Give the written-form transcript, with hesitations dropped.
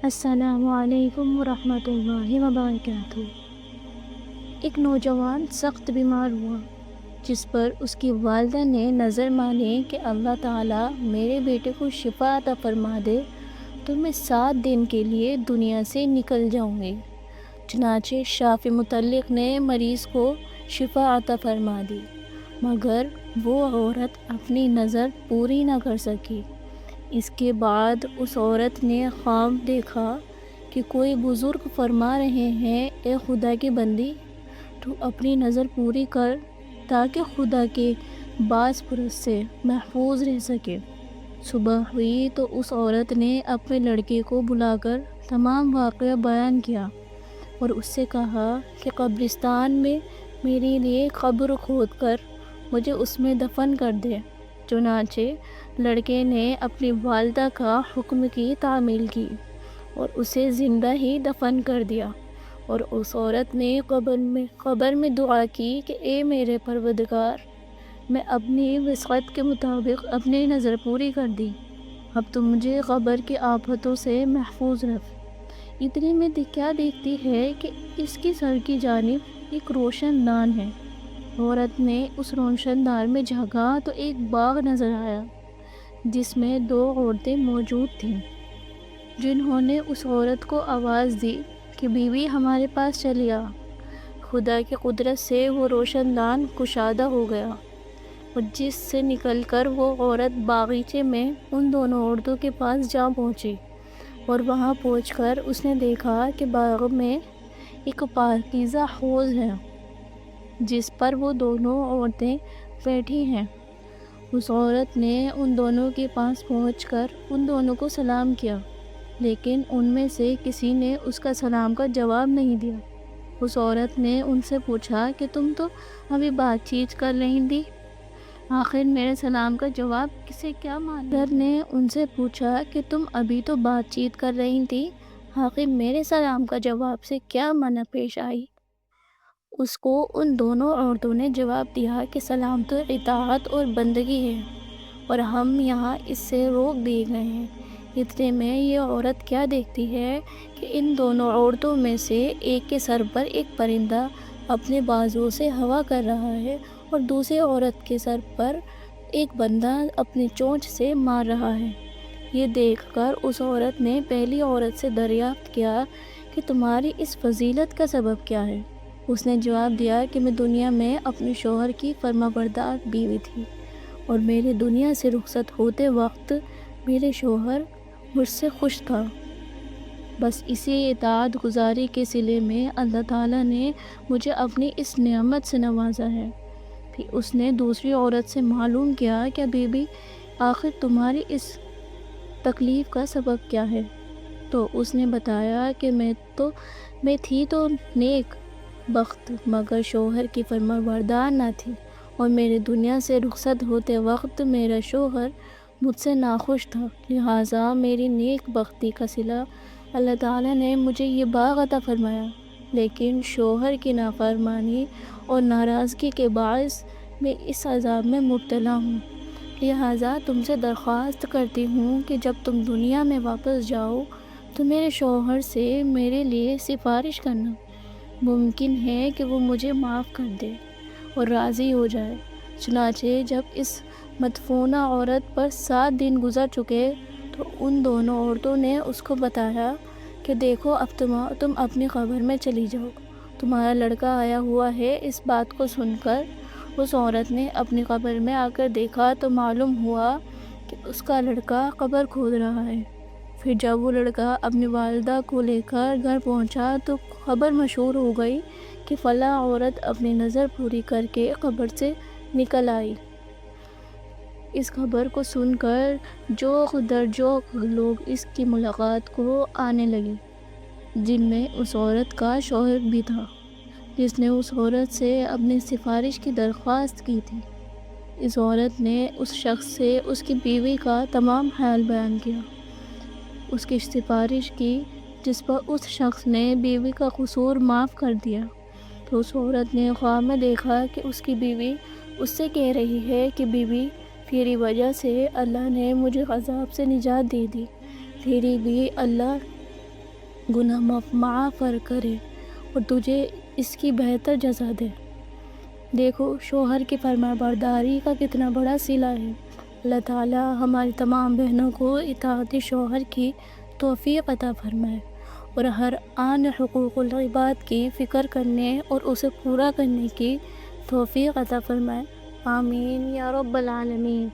السلام علیکم ورحمۃ اللہ وبرکاتہ۔ ایک نوجوان سخت بیمار ہوا جس پر اس کی والدہ نے نظر مانی کہ اللہ تعالیٰ میرے بیٹے کو شفا عطا فرما دے تو میں 7 دن کے لیے دنیا سے نکل جاؤں گی۔ چنانچہ شافی متعلق نے مریض کو شفا عطا فرما دی، مگر وہ عورت اپنی نظر پوری نہ کر سکی۔ اس کے بعد اس عورت نے خواب دیکھا کہ کوئی بزرگ فرما رہے ہیں، اے خدا کی بندی، تو اپنی نظر پوری کر تاکہ خدا کے باز پرس سے محفوظ رہ سکے۔ صبح ہوئی تو اس عورت نے اپنے لڑکے کو بلا کر تمام واقعہ بیان کیا اور اس سے کہا کہ قبرستان میں میرے لیے قبر کھود کر مجھے اس میں دفن کر دے۔ چنانچہ لڑکے نے اپنی والدہ کا حکم کی تعمیل کی اور اسے زندہ ہی دفن کر دیا، اور اس عورت نے قبر میں دعا کی کہ اے میرے پروردگار، میں اپنی وسعت کے مطابق اپنی نظر پوری کر دی، اب تو مجھے قبر کی آفتوں سے محفوظ رکھ۔ اتنے میں کیا دیکھتی ہے کہ اس کی سر کی جانب ایک روشن دان ہے۔ عورت نے اس روشن دان میں جھانکا تو ایک باغ نظر آیا جس میں 2 عورتیں موجود تھیں، جنہوں نے اس عورت کو آواز دی کہ بیوی ہمارے پاس چلی آ۔ خدا کی قدرت سے وہ روشن دان کشادہ ہو گیا اور جس سے نکل کر وہ عورت باغیچے میں ان دونوں عورتوں کے پاس جا پہنچی، اور وہاں پہنچ کر اس نے دیکھا کہ باغ میں ایک پاکیزہ حوض ہے جس پر وہ دونوں عورتیں بیٹھی ہیں۔ اس عورت نے ان دونوں کے پاس پہنچ کر ان دونوں کو سلام کیا، لیکن ان میں سے کسی نے اس کا سلام کا جواب نہیں دیا۔ اس عورت نے ان سے پوچھا کہ تم تو ابھی بات چیت کر رہی تھی، آخر میرے سلام کا جواب کسے کیا مانا؟ عورت نے ان سے پوچھا کہ تم ابھی تو بات چیت کر رہی تھی، آخر میرے سلام کا جواب سے کیا منع پیش آئی؟ اس کو ان دونوں عورتوں نے جواب دیا کہ سلام تو اطاعت اور بندگی ہے، اور ہم یہاں اس سے روک دیے گئے ہیں۔ اتنے میں یہ عورت کیا دیکھتی ہے کہ ان دونوں عورتوں میں سے ایک کے سر پر ایک پرندہ اپنے بازو سے ہوا کر رہا ہے اور دوسری عورت کے سر پر ایک بندہ اپنی چونچ سے مار رہا ہے۔ یہ دیکھ کر اس عورت نے پہلی عورت سے دریافت کیا کہ تمہاری اس فضیلت کا سبب کیا ہے؟ اس نے جواب دیا کہ میں دنیا میں اپنے شوہر کی فرمانبردار بیوی تھی، اور میرے دنیا سے رخصت ہوتے وقت میرے شوہر مجھ سے خوش تھا، بس اسی اطاعت گزاری کے صلے میں اللہ تعالیٰ نے مجھے اپنی اس نعمت سے نوازا ہے۔ پھر اس نے دوسری عورت سے معلوم کیا کہ بیوی، آخر تمہاری اس تکلیف کا سبب کیا ہے؟ تو اس نے بتایا کہ میں تھی تو نیک بخت، مگر شوہر کی فرمانبردار نہ تھی، اور میرے دنیا سے رخصت ہوتے وقت میرا شوہر مجھ سے ناخوش تھا، لہٰذا میری نیک بختی کا صلہ اللہ تعالیٰ نے مجھے یہ باغ عطا فرمایا، لیکن شوہر کی نافرمانی اور ناراضگی کے باعث میں اس عذاب میں مبتلا ہوں۔ لہٰذا تم سے درخواست کرتی ہوں کہ جب تم دنیا میں واپس جاؤ تو میرے شوہر سے میرے لیے سفارش کرنا، ممکن ہے کہ وہ مجھے معاف کر دے اور راضی ہو جائے۔ چنانچہ جب اس مدفونہ عورت پر 7 دن گزر چکے تو ان دونوں عورتوں نے اس کو بتایا کہ دیکھو، اب تم اپنی قبر میں چلی جاؤ، تمہارا لڑکا آیا ہوا ہے۔ اس بات کو سن کر اس عورت نے اپنی قبر میں آ کر دیکھا تو معلوم ہوا کہ اس کا لڑکا قبر کھود رہا ہے۔ پھر جب وہ لڑکا اپنی والدہ کو لے کر گھر پہنچا تو خبر مشہور ہو گئی کہ فلاں عورت اپنی نظر پوری کر کے قبر سے نکل آئی۔ اس خبر کو سن کر جوق در جوق لوگ اس کی ملاقات کو آنے لگے، جن میں اس عورت کا شوہر بھی تھا جس نے اس عورت سے اپنی سفارش کی درخواست کی تھی۔ اس عورت نے اس شخص سے اس کی بیوی کا تمام حال بیان کیا، اس کی سفارش کی، جس پر اس شخص نے بیوی کا قصور معاف کر دیا۔ تو اس عورت نے خواب میں دیکھا کہ اس کی بیوی اس سے کہہ رہی ہے کہ بیوی، تیری وجہ سے اللہ نے مجھے عذاب سے نجات دے دی، تیری بھی اللہ گناہ معاف کرے اور تجھے اس کی بہتر جزا دے۔ دیکھو شوہر کی فرمانبرداری کا کتنا بڑا صلہ ہے۔ اللہ تعالیٰ ہماری تمام بہنوں کو اطاعت شوہر کی توفیق عطا فرمائے اور ہر آن حقوق العباد کی فکر کرنے اور اسے پورا کرنے کی توفیق عطا فرمائے۔ آمین یا رب العالمین۔